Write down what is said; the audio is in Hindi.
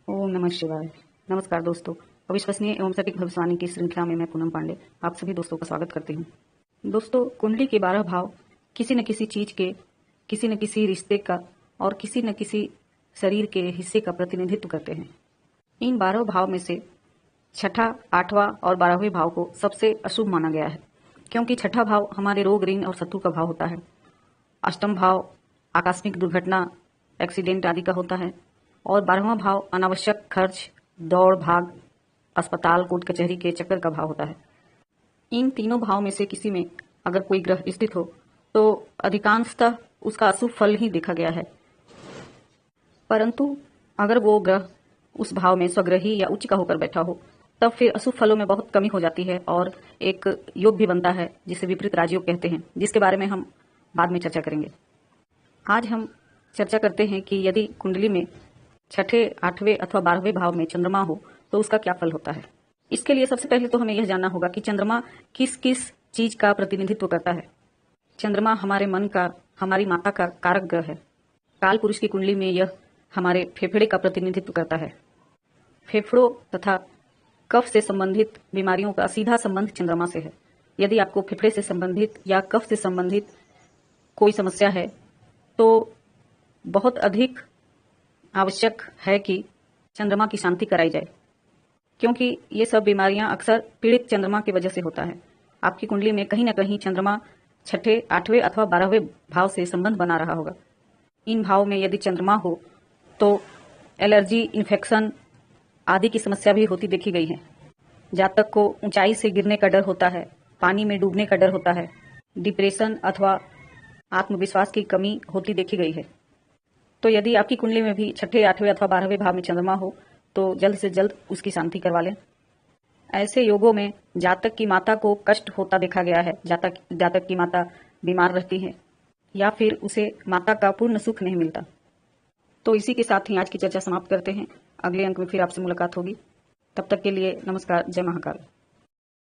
ओम नमः शिवाय। नमस्कार दोस्तों, अविश्वसनीय एवं सटीक भविष्यवाणी की श्रृंखला में मैं पूनम पांडे आप सभी दोस्तों का स्वागत करती हूँ। दोस्तों, कुंडली के 12 भाव किसी न किसी चीज के, किसी न किसी रिश्ते का और किसी न किसी शरीर के हिस्से का प्रतिनिधित्व करते हैं। इन 12 भाव में से छठा, 8वां और 12वें भाव को सबसे अशुभ माना गया है, क्योंकि छठा भाव हमारे रोग, ऋण और शत्रु का भाव होता है। अष्टम भाव आकस्मिक दुर्घटना, एक्सीडेंट आदि का होता है और 12वां भाव अनावश्यक खर्च, दौड़ भाग, अस्पताल, कोर्ट कचहरी के चक्कर का भाव होता है। इन तीनों भाव में से किसी में अगर कोई ग्रह स्थित हो तो अधिकांशतः उसका अशुभ फल ही देखा गया है। परंतु अगर वो ग्रह उस भाव में स्वग्रही या उच्च का होकर बैठा हो तब फिर अशुभ फलों में बहुत कमी हो जाती है और एक योग भी बनता है जिसे विपरीत राजयोग कहते हैं, जिसके बारे में हम बाद में चर्चा करेंगे। आज हम चर्चा करते हैं कि यदि कुंडली में छठे, 8वें अथवा 12वें भाव में चंद्रमा हो तो उसका क्या फल होता है। इसके लिए सबसे पहले तो हमें यह जानना होगा कि चंद्रमा किस किस चीज का प्रतिनिधित्व करता है। चंद्रमा हमारे मन का, हमारी माता का कारक ग्रह है। काल पुरुष की कुंडली में यह हमारे फेफड़े का प्रतिनिधित्व करता है। फेफड़ों तथा कफ से संबंधित बीमारियों का सीधा संबंध चंद्रमा से है। यदि आपको फेफड़े से संबंधित या कफ से संबंधित कोई समस्या है तो बहुत अधिक आवश्यक है कि चंद्रमा की शांति कराई जाए, क्योंकि ये सब बीमारियां अक्सर पीड़ित चंद्रमा की वजह से होता है। आपकी कुंडली में कहीं न कहीं चंद्रमा छठे, 8वें अथवा 12वें भाव से संबंध बना रहा होगा। इन भाव में यदि चंद्रमा हो तो एलर्जी, इन्फेक्शन आदि की समस्या भी होती देखी गई है। जातक को ऊंचाई से गिरने का डर होता है, पानी में डूबने का डर होता है, डिप्रेशन अथवा आत्मविश्वास की कमी होती देखी गई है। तो यदि आपकी कुंडली में भी छठे, 8वें अथवा 12वें भाव में चंद्रमा हो तो जल्द से जल्द उसकी शांति करवा लें। ऐसे योगों में जातक की माता को कष्ट होता देखा गया है। जातक की माता बीमार रहती है या फिर उसे माता का पूर्ण सुख नहीं मिलता। तो इसी के साथ ही आज की चर्चा समाप्त करते हैं। अगले अंक में फिर आपसे मुलाकात होगी। तब तक के लिए नमस्कार। जय महाकाल।